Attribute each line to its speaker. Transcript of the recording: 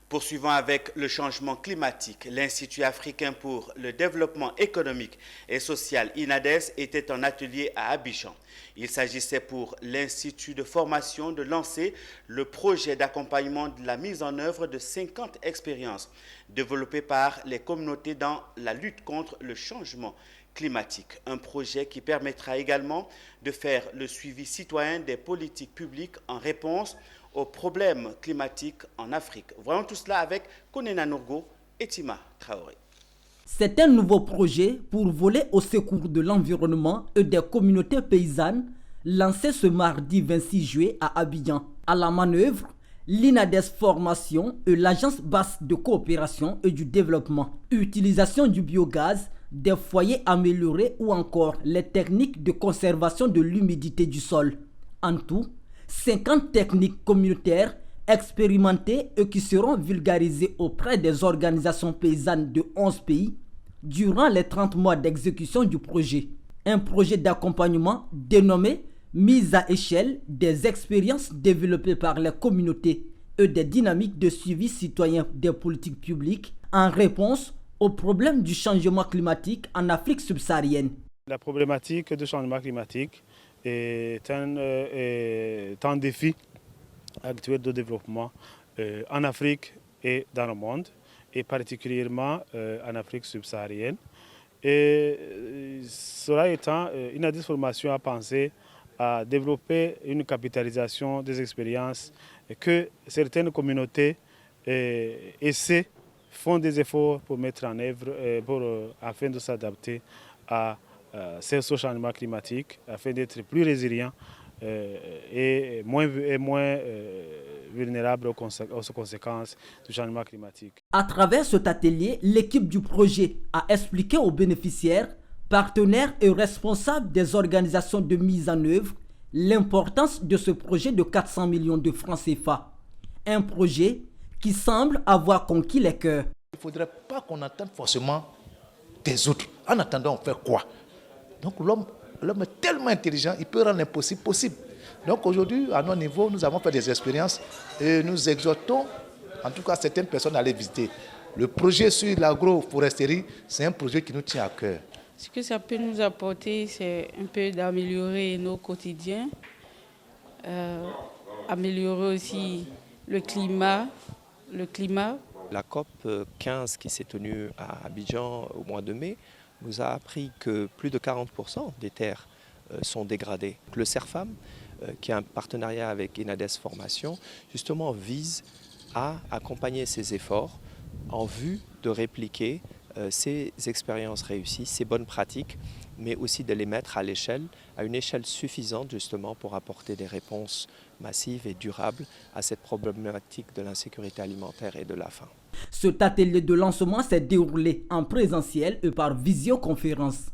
Speaker 1: Poursuivant avec le changement climatique, l'Institut africain pour le développement économique et social INADES était en atelier à Abidjan. Il s'agissait pour l'Institut de formation de lancer le projet d'accompagnement de la mise en œuvre de 50 expériences développées par les communautés dans la lutte contre le changement climatique. Un projet qui permettra également de faire le suivi citoyen des politiques publiques en réponse aux problèmes climatiques en Afrique. Voyons tout cela avec Konena Nourgo et Tima Traoré.
Speaker 2: C'est un nouveau projet pour voler au secours de l'environnement et des communautés paysannes lancé ce mardi 26 juillet à Abidjan. À la manœuvre, l'INADES Formation et l'Agence basse de coopération et du développement. Utilisation du biogaz, des foyers améliorés ou encore les techniques de conservation de l'humidité du sol. En tout, 50 techniques communautaires expérimentées et qui seront vulgarisées auprès des organisations paysannes de 11 pays durant les 30 mois d'exécution du projet. Un projet d'accompagnement dénommé « Mise à échelle des expériences développées par les communautés et des dynamiques de suivi citoyen des politiques publiques en réponse aux problèmes du changement climatique en Afrique subsaharienne ».
Speaker 3: La problématique du changement climatique est un défi actuel de développement en Afrique et dans le monde, et particulièrement en Afrique subsaharienne. Et cela étant, INADES Formation a pensé à développer une capitalisation des expériences que certaines communautés font des efforts pour mettre en œuvre afin de s'adapter à ce changement climatique, afin d'être plus résilients et moins vulnérables aux conséquences du changement climatique.
Speaker 2: À travers cet atelier, l'équipe du projet a expliqué aux bénéficiaires, partenaires et responsables des organisations de mise en œuvre l'importance de ce projet de 400 millions de francs CFA. Un projet qui semble avoir conquis les cœurs.
Speaker 4: Il ne faudrait pas qu'on attende forcément des autres. En attendant, on fait quoi? Donc l'homme est tellement intelligent, il peut rendre l'impossible possible. Donc aujourd'hui, à notre niveau, nous avons fait des expériences et nous exhortons, en tout cas certaines personnes à aller visiter. Le projet sur l'agroforesterie, c'est un projet qui nous tient à cœur.
Speaker 5: Ce que ça peut nous apporter, c'est un peu d'améliorer nos quotidiens, améliorer aussi le climat.
Speaker 6: La COP 15 qui s'est tenue à Abidjan au mois de mai nous a appris que plus de 40% des terres sont dégradées. Le CERFAM, qui a un partenariat avec INADES Formation, justement vise à accompagner ces efforts en vue de répliquer ces expériences réussies, ces bonnes pratiques, mais aussi de les mettre à une échelle suffisante justement pour apporter des réponses massives et durables à cette problématique de l'insécurité alimentaire et de la faim.
Speaker 2: Cet atelier de lancement s'est déroulé en présentiel et par visioconférence.